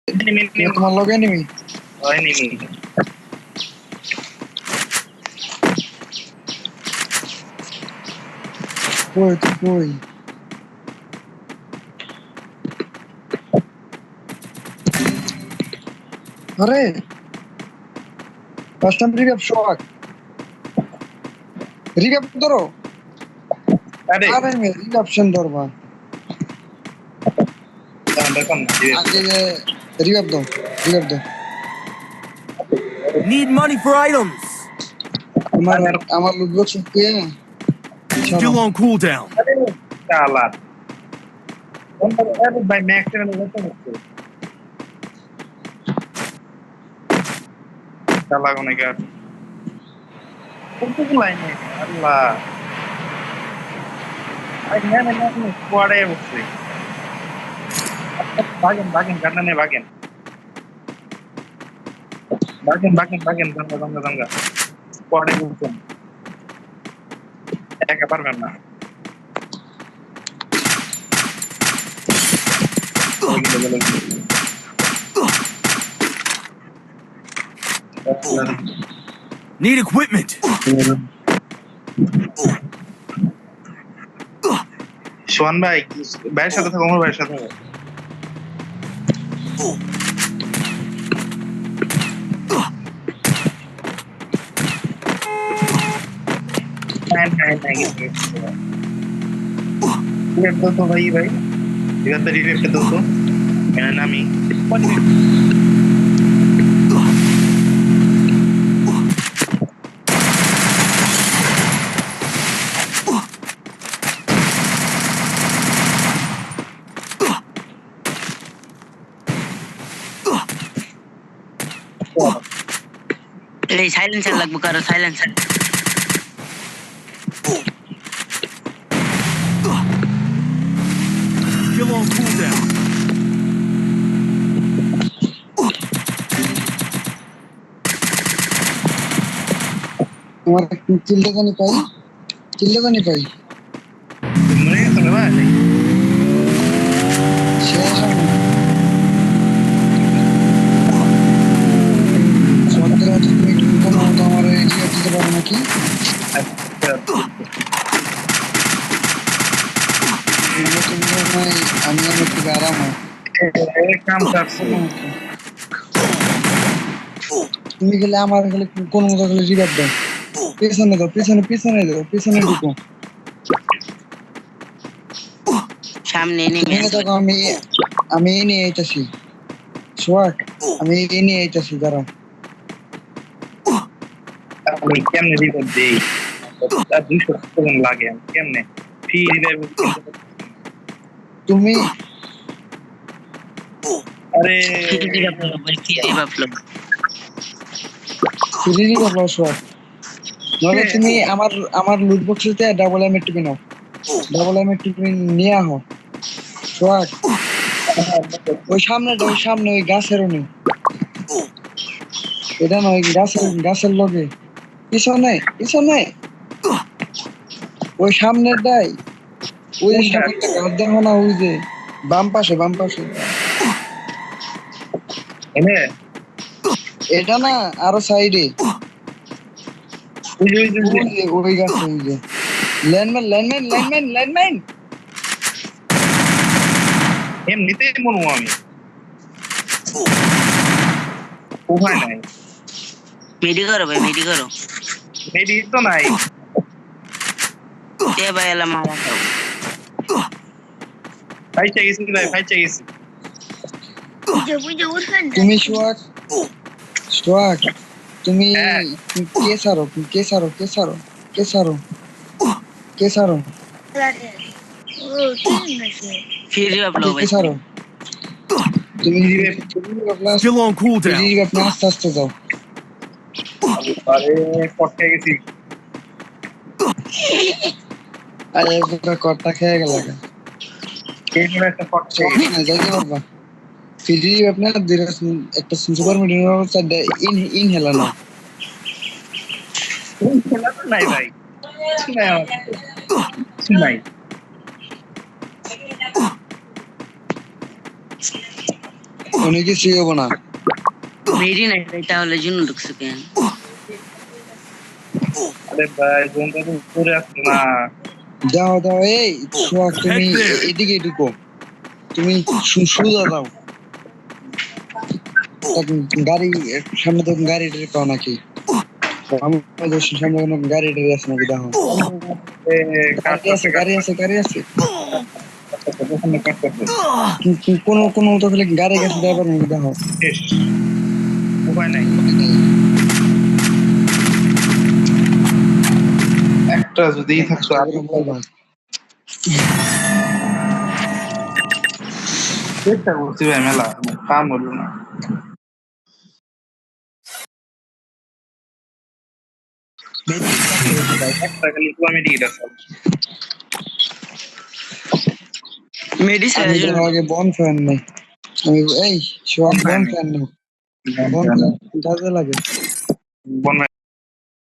তোমার লগে নিবি হয়নি কই তুই কই আরে ফার্স্ট টাইম রিভাইভ শক রিভাইভ ধরো আরে আরে মে রিভাইভ সেন ধরবা দেখো না আগে রিভাইভ দাও Need money for items. আমার আমার লুট বক্স দিয়ে Still on cooldown. চালার আরে ভাই ম্যাক্স এর মতো হচ্ছে চালা কোনে গা কত লাইনে আল্লাহ আই না কোয়াড়ে বসে ভাগেন কান্নানে ভাগেন গঙ্গা কোয়াড়ে বসে একা পারবেন না Need equipment. সোহান ভাই ভাইয়ের সাথে থাকো আমার ভাইয়ের সাথে থাকো तो भाई इधर तरीके पे दोस्तों मेरा नाम ही साइलेंसर लगभग करो साइलेंसर Still on cooldown. তোমার চিল্লে জানি পাই तुमने समझा नहीं শেষ হবে সন্ধ্যের মতো তুমি কোনো মতো আমার রিভাইভ দিতে পারো নাকি আমি একটু আরাম হয় एक काम करते তুমি গেলে আমার গেলে কোন মতো গেলে রিভাইভ দাও পিছনে ঢুকো सामने नहीं এখানে দেখো আমি নিয়ে আইতাছি সোয়াক আমি নিয়ে আইতাছি দাঁড়াও আমি কেমনে রিভাইভ দেই আর 200 সেকেন্ড লাগে কেমনে ফ্রি রিভাইভ তুমি আরে ফ্রি রিভাইভ সোয়াক নলে তুমি আমার লুট বক্সে ডাবল এম টিপি নাও ডাবল এম টিপি নিয়ে আহো সোয়াক ওই সামনে ওই গাছের উনি এটা নয় গাছের লগে পিছনে ওই সামনের ডাই ওই সামনে গাছ দেখো না ওই যে বাম পাশে এনে এটা না আরো সাইডে ওই গাছে ওই যে ল্যান্ডম্যান এমনিতেই মনু আমি উপায় নাই मेडी करो भाई मेडी करो মেডি তো নাই ये भाई अल्लाह मारा करो ভাই চাইছি তুমি সোয়াক তুমি হ্যাঁ। কে সারো फिर आप लोग কে সারো তুমি Still on cooldown. আস্তে যাও আরে কটকে গেছি আরে পুরো কটটা খেয়ে গেল এইগুলো একটা কটকে যাইতে পারবা ফ্রি আপনার একটা সুপার মিডিয়াম ইনহেলার না খেলা তো নাই ভাই নাই কোনো কিছুই হবো না। মেরি নাই তাহলে জন্য ঢুকছো কেন? আরে ভাই জোনটা তো উপরে আসছে না। দাও দাও, এই সোহাগ তুমি Heck there. এদিকে ঢুকো, তুমি সুদা দাও। গাড়ি সামনে তো গাড়ি টাড়ি পাও নাকি? আমাদের সামনে কোনো গাড়ি টাড়ি আছে নাকি দেখো। গাড়ি আছে, গাড়ি আছে, গাড়ি আছে। কোনো কোনো তো তাহলে গাড়ি গেছে ড্রাইভার নাকি দেখো। শেষ, উপায় নাই। একটা যদি থাকতো আর চেষ্টা করছি ভাই, মেলা কাম হলো না। একটা খালি কমেডি এটা সব। মেডি আমি স্যার তো আগে বন ফ্যান নেই। এই সোহাগ বন ফ্যান নেই, বন ফ্যান কাজে লাগে।